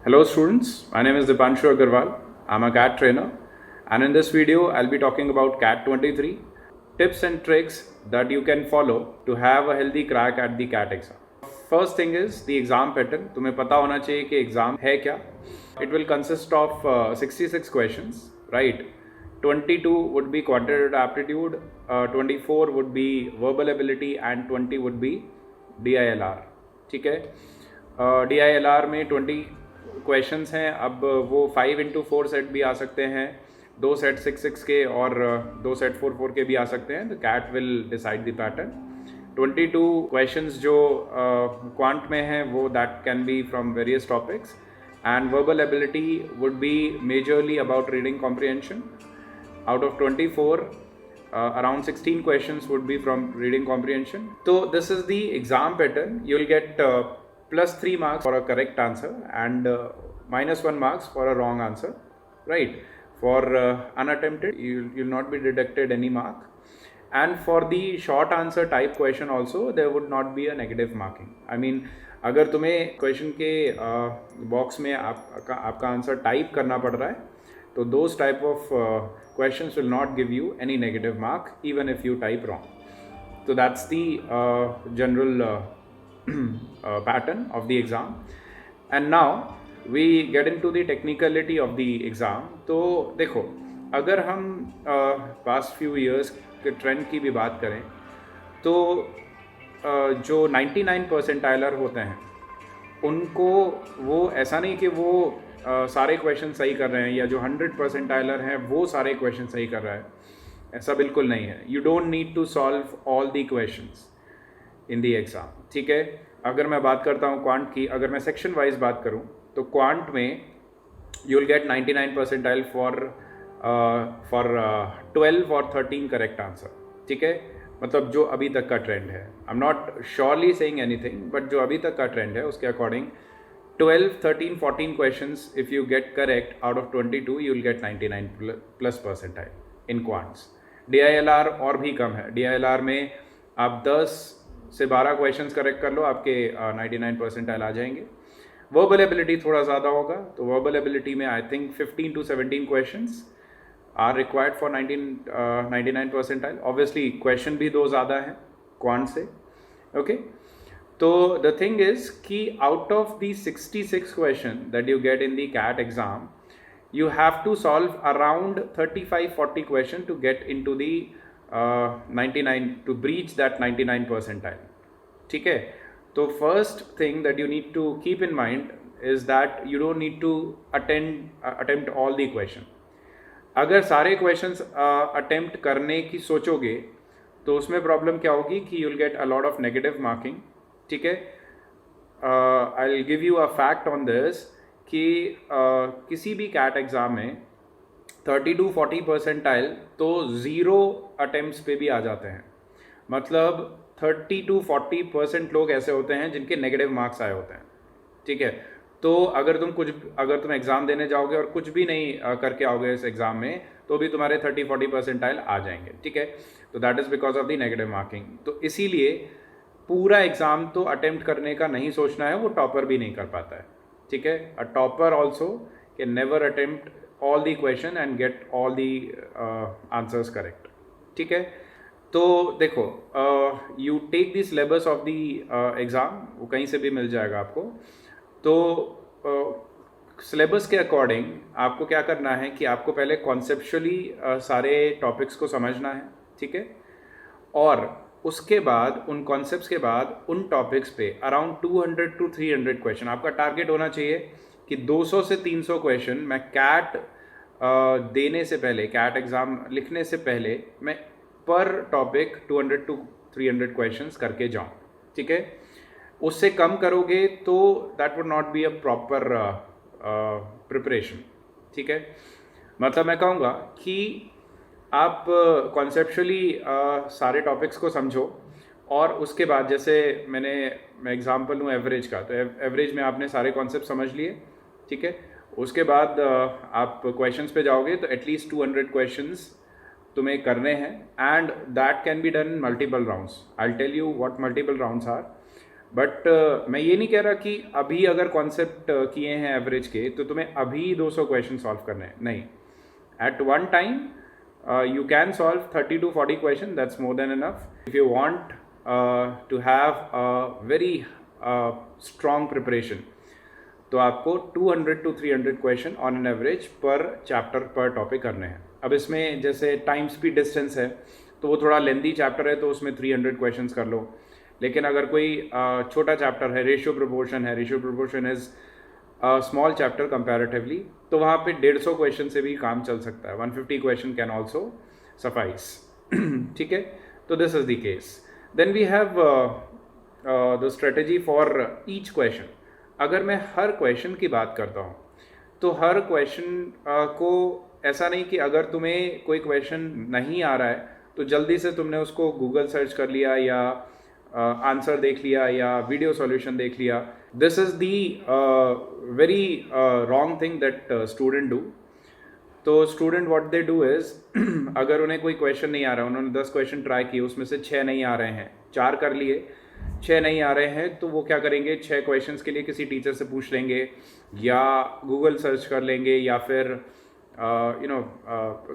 Hello students, my name is Dipanshu Agarwal. I'm a CAT trainer, and in this video I'll be talking about CAT 23 tips and tricks that you can follow to have a healthy crack at the CAT exam. First thing is the exam pattern. तुम्हें पता होना चाहिए कि exam है क्या. It will consist of 66 questions, right? 22 would be quantitative aptitude, 24 would be verbal ability and 20 would be DILR. ठीक है. DILR में 20 क्वेश्चंस हैं. अब वो 5x4 सेट भी आ सकते हैं, 2 सेट 6 के और 2 सेट 4 के भी आ सकते हैं. The CAT will decide the pattern. 22 questions जो क्वांट में हैं वो that can be from various topics, and verbal ability would be majorly about reading comprehension. Out of 24, around 16 questions would be from reading comprehension. So this is the exam pattern. You'll get +3 marks for a correct answer and -1 marks for a wrong answer, right? For unattempted, you'll not be deducted any mark. And for the short answer type question also, there would not be a negative marking. I mean, अगर तुम्हें question के box में आपका answer type करना पड़ रहा है, तो those type of questions will not give you any negative mark even if you type wrong. So that's the general pattern of the exam. And now we get into the technicality of the exam. तो देखो, अगर हम past few years के trend की भी बात करें तो जो 99 परसेंटाइलर होते हैं उनको वो ऐसा नहीं कि वो सारे क्वेश्चन सही कर रहे हैं, या जो 100 परसेंटाइलर हैं वो सारे क्वेश्चन सही कर रहा है, ऐसा बिल्कुल नहीं है. You don't need to solve all the questions in the exam. ठीक है. अगर मैं बात करता हूँ क्वांट की, अगर मैं सेक्शन वाइज बात करूँ तो क्वांट में you will get 99 percentile for 12 और 13 करेक्ट आंसर. ठीक है. मतलब जो अभी तक का ट्रेंड है, I am not surely saying anything, but जो अभी तक का ट्रेंड है उसके according 12, 13, 14 questions, if you get correct out of 22, you will get 99 plus percentile in quants. DILR और भी कम है. DILR में आप 10 से 12 questions करेक्ट कर लो, आपके 99 परसेंटाइल आ जाएंगे. वर्बल एबिलिटी थोड़ा ज़्यादा होगा, तो वर्बल एबिलिटी में I think 15 to 17 questions are required for 99 percentile. Obviously question भी 2 ज़्यादा हैं क्वांट से. ओके. तो the thing is कि out of the 66 question that you get in the CAT exam, you have to solve around 35-40 question to get into the 99, to breach that 99 percentile. ठीक है. तो first thing that you need to keep in mind is that you don't need to attempt all the question. अगर सारे questions attempt करने की सोचोगे तो उसमें प्रॉब्लम क्या होगी कि you'll get a lot of negative marking. ठीक है. I will give you a fact on this कि किसी भी कैट एग्ज़ाम में 30 to 40 परसेंटाइल तो 0 अटेम्प्ट्स पे भी आ जाते हैं. मतलब 30 to 40% लोग ऐसे होते हैं जिनके नेगेटिव मार्क्स आए होते हैं. ठीक है. तो अगर तुम एग्ज़ाम देने जाओगे और कुछ भी नहीं करके आओगे इस एग्ज़ाम में, तो भी तुम्हारे 30-40 परसेंटाइल आ जाएंगे. ठीक है. तो that is because of the negative marking. तो इसीलिए पूरा एग्ज़ाम तो अटेम्प्ट करने का नहीं सोचना है, वो टॉपर भी नहीं कर पाता है. ठीक है. A topper also can never attempt all the question and get all the answers correct. ठीक है. तो देखो, you take the syllabus of the exam, वो कहीं से भी मिल जाएगा आपको. तो सिलेबस के अकॉर्डिंग आपको क्या करना है कि आपको पहले कॉन्सेप्चुअली सारे टॉपिक्स को समझना है. ठीक है. और उसके बाद उन कॉन्सेप्ट्स के बाद उन टॉपिक्स पे अराउंड 200 to 300 क्वेश्चन आपका टारगेट होना चाहिए कि 200 से 300 क्वेश्चन मैं कैट देने से पहले, कैट एग्ज़ाम लिखने से पहले मैं पर टॉपिक 200 to 300 क्वेश्चंस करके जाऊं. ठीक है. उससे कम करोगे तो that would not be a proper preparation. ठीक है. मतलब मैं कहूँगा कि आप कॉन्सेप्चुअली सारे टॉपिक्स को समझो, और उसके बाद जैसे मैं एग्जांपल लूँ एवरेज का, तो एवरेज में आपने सारे कॉन्सेप्ट समझ लिए. ठीक है. उसके बाद आप क्वेश्चंस पे जाओगे तो एटलीस्ट 200 क्वेश्चंस तुम्हें करने हैं, and that can be done in multiple rounds. I will tell you what multiple rounds are. But मैं ये नहीं कह रहा कि अभी अगर कॉन्सेप्ट किए हैं एवरेज के तो तुम्हें अभी 200 क्वेश्चन सॉल्व करने हैं, नहीं. At one time, you can solve 30 to 40 questions. That's more than enough. If you want to have a very strong preparation, तो आपको 200 to 300 question on an average पर चैप्टर पर टॉपिक करने हैं. अब इसमें जैसे टाइम स्पीड डिस्टेंस है तो वो थोड़ा लेंदी चैप्टर है तो उसमें 300 क्वेश्चंस कर लो. लेकिन अगर कोई छोटा चैप्टर है, रेशियो प्रोपोर्शन है, ratio proportion is small chapter comparatively, तो वहाँ पे 150 क्वेश्चन से भी काम चल सकता है. 150 क्वेश्चन कैन ऑल्सो सफाइस. ठीक है, तो this is the case. Then we have the strategy for each question. अगर मैं हर क्वेश्चन की बात करता हूँ तो हर क्वेश्चन को ऐसा नहीं कि अगर तुम्हें कोई क्वेश्चन नहीं आ रहा है तो जल्दी से तुमने उसको गूगल सर्च कर लिया या आंसर देख लिया या वीडियो सॉल्यूशन देख लिया. This is the very wrong thing that student do. तो student what they do is अगर उन्हें कोई क्वेश्चन नहीं आ रहा है, उन्होंने 10 क्वेश्चन ट्राई किए, उसमें से 6 नहीं आ रहे हैं, 4 कर लिए, 6 नहीं आ रहे हैं, तो वो क्या करेंगे, 6 क्वेश्चंस के लिए किसी टीचर से पूछ लेंगे या गूगल सर्च कर लेंगे या फिर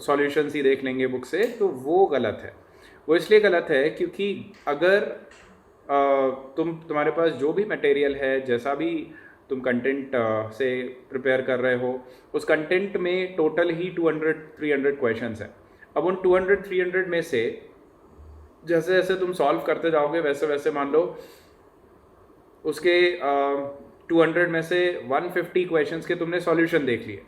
सॉल्यूशंस ही देख लेंगे बुक से. तो वो गलत है. वो इसलिए गलत है क्योंकि अगर तुम्हारे पास जो भी मटेरियल है, जैसा भी तुम कंटेंट से प्रिपेयर कर रहे हो, उस कंटेंट में टोटल ही 200-300 क्वेश्चंस हैं. अब उन 200-300 में से जैसे जैसे तुम सॉल्व करते जाओगे वैसे वैसे मान लो उसके 200 में से 150 क्वेश्चंस के तुमने सॉल्यूशन देख लिए.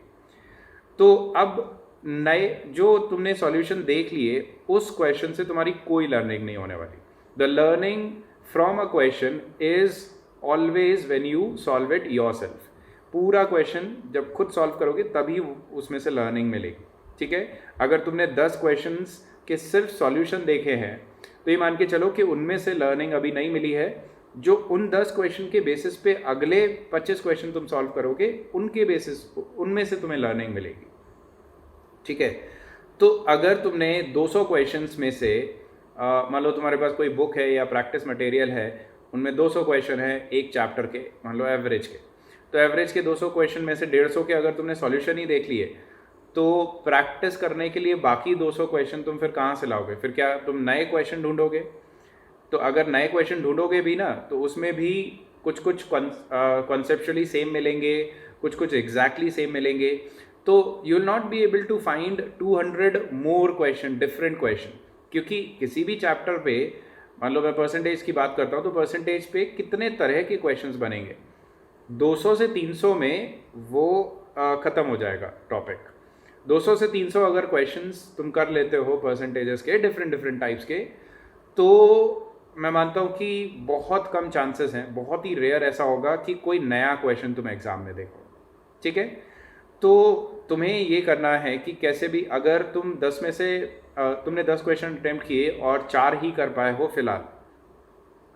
तो अब नए जो तुमने सॉल्यूशन देख लिए उस क्वेश्चन से तुम्हारी कोई लर्निंग नहीं होने वाली. The learning from a question is always when you solve it yourself. पूरा क्वेश्चन जब खुद सॉल्व करोगे तभी उसमें से लर्निंग मिलेगी. ठीक है, अगर तुमने 10 क्वेश्चंस के सिर्फ सॉल्यूशन देखे हैं तो ये मान के चलो कि उनमें से लर्निंग अभी नहीं मिली है. जो उन 10 क्वेश्चन के बेसिस पे अगले 25 क्वेश्चन तुम सॉल्व करोगे उनके बेसिस उनमें से तुम्हें लर्निंग मिलेगी. ठीक है, तो अगर तुमने 200 क्वेश्चंस में से मान लो तुम्हारे पास कोई बुक है या प्रैक्टिस मटेरियल है, उनमें 200 क्वेश्चन है एक चैप्टर के, मान लो एवरेज के, तो एवरेज के 200 क्वेश्चन में से 150 के अगर तुमने सॉल्यूशन ही देख लिए तो प्रैक्टिस करने के लिए बाकी 200 क्वेश्चन तुम फिर कहाँ से लाओगे? फिर क्या तुम नए क्वेश्चन ढूंढोगे? तो अगर नए क्वेश्चन ढूंढोगे भी ना तो उसमें भी कुछ कुछ कॉन्सेप्चुअली सेम मिलेंगे, कुछ कुछ एग्जैक्टली सेम मिलेंगे. तो you will not be able to find 200 more question, different question, क्योंकि किसी भी चैप्टर पे मान लो मैं परसेंटेज की बात करता हूँ तो परसेंटेज पे कितने तरह के क्वेश्चंस बनेंगे. 200 से 300 में वो ख़त्म हो जाएगा टॉपिक. 200 से 300 अगर क्वेश्चंस तुम कर लेते हो परसेंटेजेस के डिफरेंट टाइप्स के, तो मैं मानता हूँ कि बहुत कम चांसेस हैं, बहुत ही रेयर ऐसा होगा कि कोई नया क्वेश्चन तुम एग्ज़ाम में देखो. ठीक है, तो तुम्हें ये करना है कि कैसे भी अगर तुम 10 में से तुमने 10 क्वेश्चन अटेम्प्ट किए और 4 ही कर पाए हो फिलहाल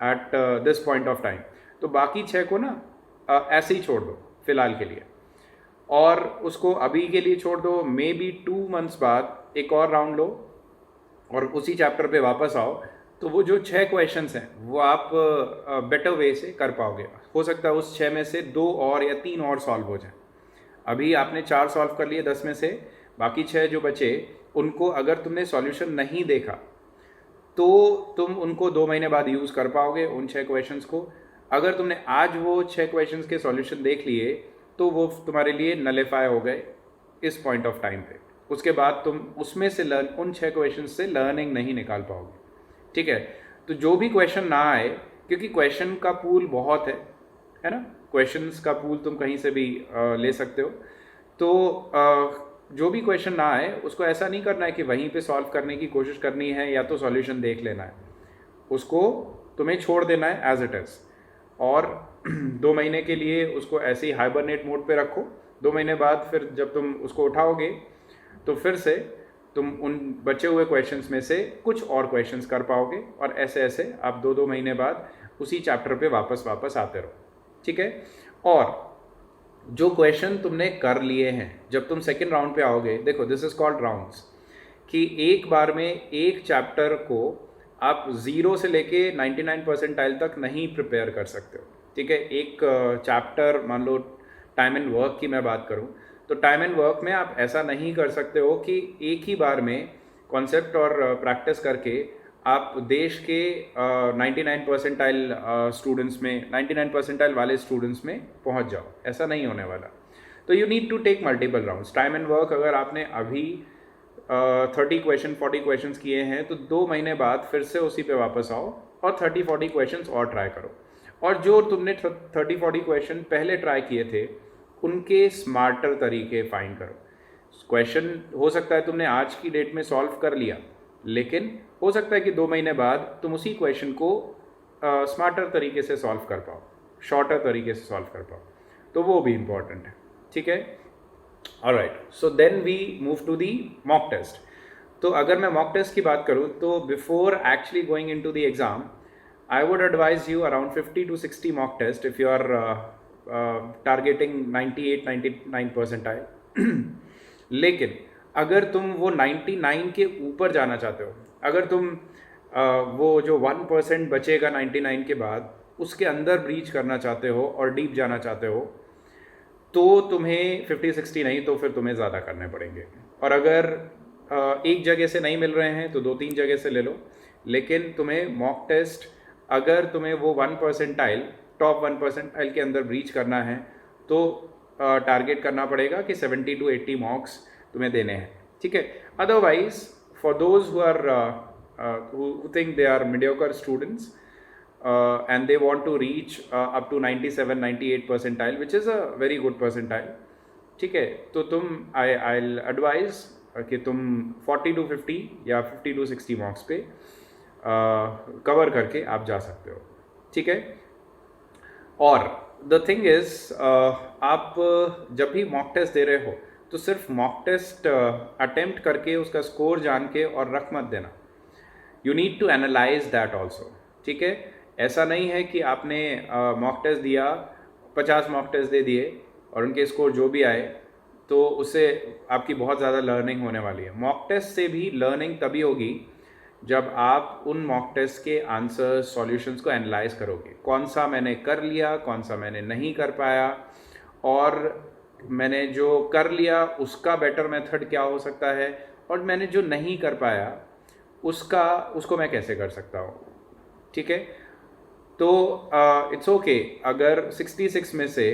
at this point of time, तो बाकी 6 को ना ऐसे ही छोड़ दो फिलहाल के लिए और उसको अभी के लिए छोड़ दो. मे बी 2 मंथ्स बाद एक और राउंड लो और उसी चैप्टर पे वापस आओ, तो वो जो 6 क्वेश्चंस हैं वो आप बेटर वे से कर पाओगे. हो सकता है उस 6 में से 2 और या 3 और सॉल्व हो जाए. अभी आपने 4 सॉल्व कर लिए 10 में से, बाकी 6 जो बचे उनको अगर तुमने सॉल्यूशन नहीं देखा तो तुम उनको 2 महीने बाद यूज़ कर पाओगे उन 6 क्वेश्चंस को. अगर तुमने आज वो 6 क्वेश्चंस के सॉल्यूशन देख लिए तो वो तुम्हारे लिए नलिफाई हो गए इस पॉइंट ऑफ टाइम पे. उसके बाद तुम उसमें से उन 6 क्वेश्चंस से लर्निंग नहीं निकाल पाओगे. ठीक है, तो जो भी क्वेश्चन ना आए, क्योंकि क्वेश्चन का पूल बहुत है ना, क्वेश्चंस का पूल तुम कहीं से भी ले सकते हो. तो जो भी क्वेश्चन ना आए उसको ऐसा नहीं करना है कि वहीं पे सॉल्व करने की कोशिश करनी है या तो सॉल्यूशन देख लेना है, उसको तुम्हें छोड़ देना है एज इट इज़ और 2 महीने के लिए उसको ऐसे ही हाइबरनेट मोड पे रखो. 2 महीने बाद फिर जब तुम उसको उठाओगे तो फिर से तुम उन बचे हुए क्वेश्चंस में से कुछ और क्वेश्चंस कर पाओगे और ऐसे ऐसे आप 2-2 महीने बाद उसी चैप्टर पे वापस आते रहो. ठीक है, और जो क्वेश्चन तुमने कर लिए हैं जब तुम सेकेंड राउंड पे आओगे, देखो दिस इज कॉल्ड राउंड्स, कि एक बार में एक चैप्टर को आप 0 से लेके 99 परसेंटाइल तक नहीं प्रिपेयर कर सकते हो, ठीक है। एक चैप्टर मान लो टाइम एंड वर्क की मैं बात करूं, तो टाइम एंड वर्क में आप ऐसा नहीं कर सकते हो कि एक ही बार में कॉन्सेप्ट और प्रैक्टिस करके आप देश के 99 परसेंटाइल स्टूडेंट्स में, 99 परसेंटाइल वाले स्टूडेंट्स में पहुंच जाओ, ऐसा नहीं होने वाला। तो you need to take multiple rounds. Time and work अगर आपने अभी 30 क्वेश्चन 40 क्वेश्चन किए हैं तो 2 महीने बाद फिर से उसी पे वापस आओ और 30-40 क्वेश्चन और ट्राई करो। और जो तुमने 30-40 क्वेश्चन पहले ट्राई किए थे उनके स्मार्टर तरीके फाइंड करो। क्वेश्चन हो सकता है तुमने आज की डेट में सॉल्व कर लिया, लेकिन हो सकता है कि 2 महीने बाद तुम उसी क्वेश्चन को स्मार्टर तरीके से सॉल्व कर पाओ, शॉर्टर तरीके से सॉल्व कर पाओ, तो वो भी इम्पॉर्टेंट है, ठीक है। Alright, so then we move to the mock test. तो अगर मैं मॉक टेस्ट की बात करूँ तो before actually going into the exam I would advise you around 50 to 60 mock test if you are targeting 98-99 percentile। लेकिन अगर तुम वो 99 के ऊपर जाना चाहते हो, अगर तुम वो जो 1% बचेगा 99 के बाद उसके अंदर ब्रीच करना चाहते हो और डीप जाना चाहते हो, तो तुम्हें 50-60 नहीं तो फिर तुम्हें ज़्यादा करने पड़ेंगे। और अगर एक जगह से नहीं मिल रहे हैं तो 2-3 जगह से ले लो, लेकिन तुम्हें मॉक टेस्ट अगर तुम्हें वो 1%, टॉप 1% के अंदर ब्रीच करना है तो टारगेट करना पड़ेगा कि 70 to 80 मॉक्स तुम्हें देने हैं, ठीक है। Otherwise for those who are who think they are mediocre students and they want to reach up to 97-98 percentile, which is a very good percentile, ठीक है। तो तुम I'll advise कि तुम 40 to 50 या 50 to 60 मॉक्स पे कवर करके आप जा सकते हो, ठीक है। और द थिंग इज आप जब भी मॉक टेस्ट दे रहे हो तो सिर्फ मॉक टेस्ट अटेम्प्ट करके उसका स्कोर जान के और रख मत देना, you need to analyse that also, ठीक है। ऐसा नहीं है कि आपने मॉक टेस्ट दिया, 50 मॉक टेस्ट दे दिए और उनके स्कोर जो भी आए तो उससे आपकी बहुत ज़्यादा लर्निंग होने वाली है। मॉक टेस्ट से भी लर्निंग तभी होगी जब आप उन मॉक टेस्ट के आंसर सॉल्यूशंस को एनालाइज करोगे, कौन सा मैंने कर लिया, कौन सा मैंने नहीं कर पाया, और मैंने जो कर लिया उसका बेटर मेथड क्या हो सकता है, और मैंने जो नहीं कर पाया उसको मैं कैसे कर सकता हूँ, ठीक है। तो इट्स ओके अगर 66 में से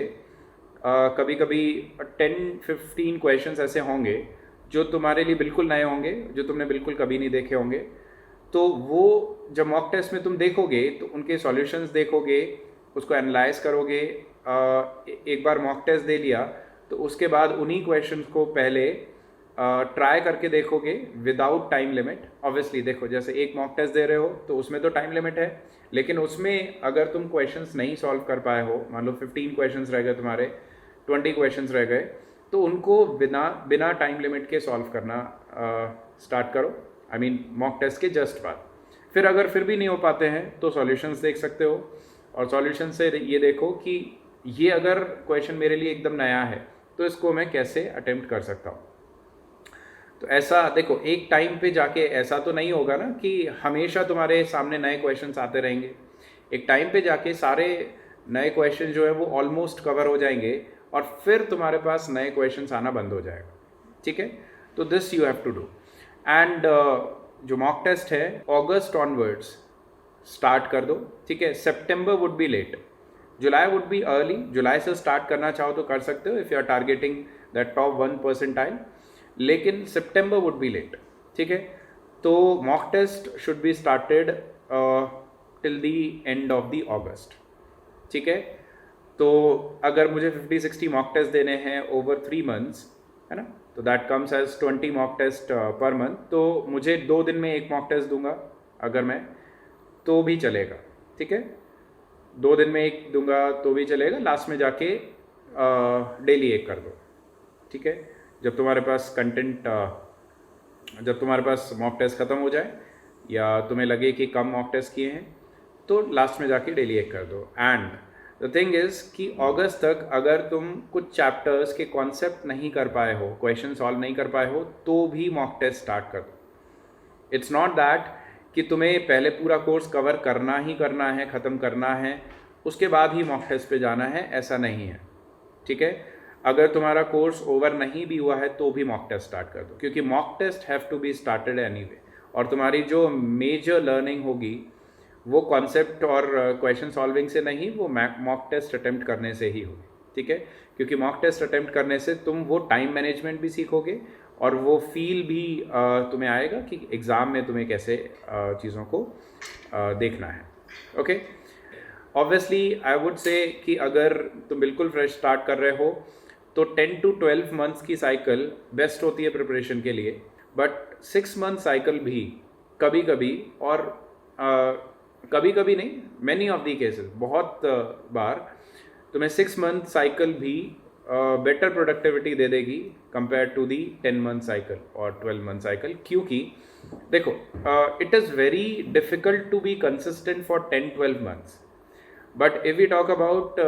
कभी कभी 10-15 क्वेश्चंस ऐसे होंगे जो तुम्हारे लिए बिल्कुल नए होंगे, जो तुमने बिल्कुल कभी नहीं देखे होंगे, तो वो जब मॉक टेस्ट में तुम देखोगे तो उनके सॉल्यूशंस देखोगे, उसको एनालाइज करोगे। एक बार मॉक टेस्ट दे लिया तो उसके बाद उन्हीं क्वेश्चंस को पहले ट्राई करके देखोगे विदाउट टाइम लिमिट। ऑब्वियसली देखो, जैसे एक मॉक टेस्ट दे रहे हो तो उसमें तो टाइम लिमिट है, लेकिन उसमें अगर तुम क्वेश्चंस नहीं सॉल्व कर पाए हो, मान लो 15 क्वेश्चंस रह गए तुम्हारे, 20 क्वेश्चंस रह गए, तो उनको बिना टाइम लिमिट के सॉल्व करना स्टार्ट करो, आई मीन मॉक टेस्ट के जस्ट बाद। फिर अगर फिर भी नहीं हो पाते हैं तो सॉल्यूशंस देख सकते हो, और सॉल्यूशन से ये देखो कि ये अगर क्वेश्चन मेरे लिए एकदम नया है तो इसको मैं कैसे अटेम्प्ट कर सकता हूँ। तो ऐसा देखो, एक टाइम पे जाके ऐसा तो नहीं होगा ना कि हमेशा तुम्हारे सामने नए क्वेश्चंस आते रहेंगे। एक टाइम पे जाके सारे नए क्वेश्चन जो है वो ऑलमोस्ट कवर हो जाएंगे और फिर तुम्हारे पास नए क्वेश्चंस आना बंद हो जाएगा, ठीक है। तो this you have to do. And जो मॉक टेस्ट है अगस्त ऑनवर्ड्स स्टार्ट कर दो, ठीक है। September would be late, July would be early. जुलाई से स्टार्ट करना चाहो तो कर सकते हो if you are targeting that top 1%, लेकिन सितंबर वुड बी लेट, ठीक है। तो mock test should be started till the end of the August, ठीक है। तो अगर मुझे 50-60 मॉक टेस्ट देने हैं ओवर 3 months, है ना, तो that comes as 20 mock test पर मंथ। तो मुझे 2 दिन में एक मॉक टेस्ट दूंगा अगर मैं, तो भी चलेगा, ठीक है। 2 दिन में एक दूंगा तो भी चलेगा, लास्ट में जाके डेली एक कर दो, ठीक है। जब तुम्हारे पास कंटेंट, जब तुम्हारे पास मॉक टेस्ट ख़त्म हो जाए या तुम्हें लगे कि कम मॉक टेस्ट किए हैं तो लास्ट में जाके डेली एक कर दो। एंड द थिंग इज़ कि अगस्त तक अगर तुम कुछ चैप्टर्स के कॉन्सेप्ट नहीं कर पाए हो, क्वेश्चन सॉल्व नहीं कर पाए हो, तो भी मॉक टेस्ट स्टार्ट कर दो। इट्स नॉट दैट कि तुम्हें पहले पूरा कोर्स कवर करना ही करना है, ख़त्म करना है, उसके बाद ही मॉक टेस्ट पे जाना है, ऐसा नहीं है। ठीक है, अगर तुम्हारा कोर्स ओवर नहीं भी हुआ है तो भी मॉक टेस्ट स्टार्ट कर दो, क्योंकि mock test have to be started anyway. और तुम्हारी जो मेजर लर्निंग होगी वो कॉन्सेप्ट और क्वेश्चन सॉल्विंग से नहीं, वो मॉक टेस्ट अटेम्प्ट करने से ही होगी। ठीक है, क्योंकि मॉक टेस्ट अटेम्प्ट करने से तुम वो टाइम मैनेजमेंट भी सीखोगे और वो फील भी तुम्हें आएगा कि एग्ज़ाम में तुम्हें कैसे चीज़ों को देखना है। Okay, obviously I would say कि अगर तुम बिल्कुल फ्रेश स्टार्ट कर रहे हो तो 10 to 12 मंथ्स की साइकिल बेस्ट होती है प्रिपरेशन के लिए, बट 6 मंथ साइकिल भी कभी कभी, और कभी कभी नहीं, मैनी ऑफ दी केसेस, बहुत बार तुम्हें 6 मंथ साइकिल भी बेटर प्रोडक्टिविटी दे देगी compare to the 10 month cycle और 12 मंथ साइकिल। क्योंकि देखो, it is very difficult to be consistent for 10-12 months, but if we talk about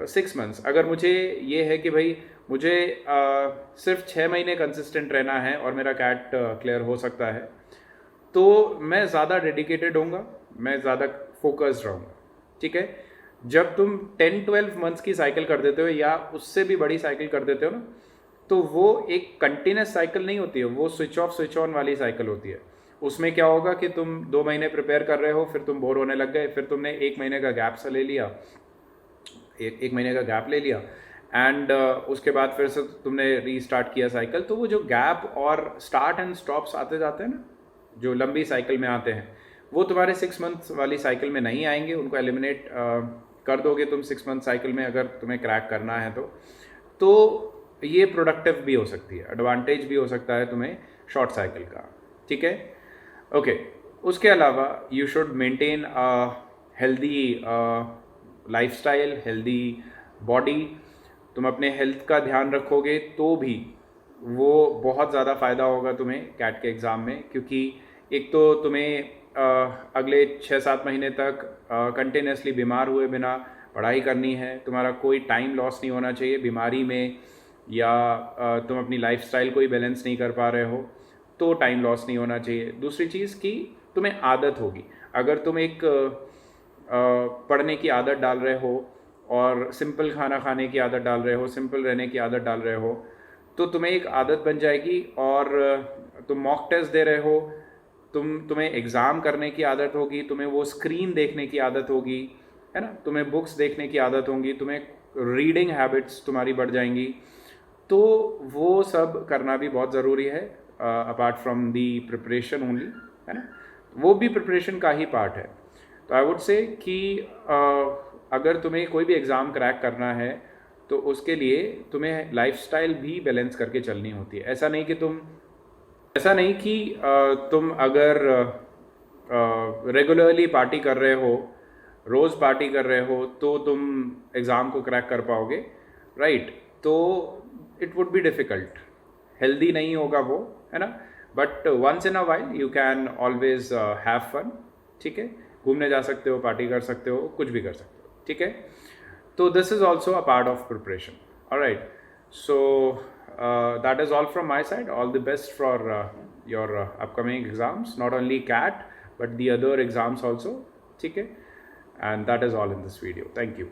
6 months, अगर मुझे ये है कि भाई मुझे सिर्फ 6 महीने कंसिस्टेंट रहना है और मेरा कैट क्लियर हो सकता है, तो मैं ज़्यादा डेडिकेटेड होऊंगा, मैं ज़्यादा फोकस्ड रहूँगा। ठीक है, जब तुम 10-12 मंथ्स की साइकिल कर देते हो या उससे भी बड़ी साइकिल कर देते हो ना, तो वो एक कंटिन्यूस साइकिल नहीं होती है, वो स्विच ऑफ स्विच ऑन वाली साइकिल होती है। उसमें क्या होगा कि तुम 2 महीने प्रिपेयर कर रहे हो, फिर तुम बोर होने लग गए, फिर तुमने 1 महीने का गैप सा ले लिया, एक महीने का गैप ले लिया, एंड उसके बाद फिर से तुमने रीस्टार्ट किया साइकिल। तो वो जो गैप और स्टार्ट एंड स्टॉप्स आते जाते हैं ना, जो लंबी साइकिल में आते हैं, वो तुम्हारे 6 मंथ्स वाली साइकिल में नहीं आएंगे। उनको एलिमिनेट कर दोगे तुम 6 मंथ साइकिल में, अगर तुम्हें क्रैक करना है तो ये प्रोडक्टिव भी हो सकती है, एडवांटेज भी हो सकता है तुम्हें शॉर्ट साइकिल का। ठीक है, ओके, उसके अलावा you should maintain healthy lifestyle, healthy body. तुम अपने हेल्थ का ध्यान रखोगे तो भी वो बहुत ज़्यादा फ़ायदा होगा तुम्हें कैट के एग्ज़ाम में, क्योंकि एक तो तुम्हें अगले 6-7 महीने तक कंटिन्यूसली बीमार हुए बिना पढ़ाई करनी है। तुम्हारा कोई टाइम लॉस नहीं होना चाहिए बीमारी में, या तुम अपनी लाइफस्टाइल को ही बैलेंस नहीं कर पा रहे हो तो टाइम लॉस नहीं होना चाहिए। दूसरी चीज़ कि तुम्हें आदत होगी, अगर तुम एक पढ़ने की आदत डाल रहे हो और सिंपल खाना खाने की आदत डाल रहे हो, सिंपल रहने की आदत डाल रहे हो, तो तुम्हें एक आदत बन जाएगी। और तुम मॉक टेस्ट दे रहे हो, तुम्हें एग्ज़ाम करने की आदत होगी, तुम्हें वो स्क्रीन देखने की आदत होगी, है ना, तुम्हें बुक्स देखने की आदत होगी, तुम्हें रीडिंग हैबिट्स तुम्हारी बढ़ जाएंगी। तो वो सब करना भी बहुत ज़रूरी है, apart from the preparation only, है ना, वो भी प्रिपरेशन का ही पार्ट है। तो आई वुड से कि अगर तुम्हें कोई भी एग्ज़ाम क्रैक करना है तो उसके लिए तुम्हें लाइफस्टाइल भी बैलेंस करके चलनी होती है। ऐसा नहीं कि तुम अगर रेगुलरली पार्टी कर रहे हो, रोज़ पार्टी कर रहे हो, तो तुम एग्ज़ाम को क्रैक कर पाओगे, राइट? तो it would be difficult, healthy नहीं होगा वो, है ना। But once in a while you can always have fun. ठीक है, घूमने जा सकते हो, पार्टी कर सकते हो, कुछ भी कर सकते हो। ठीक है, तो this is also a part of preparation. Alright, so that is all from my side. All the best for your upcoming exams, not only CAT but the other exams also. Okay, and that is all in this video. Thank you.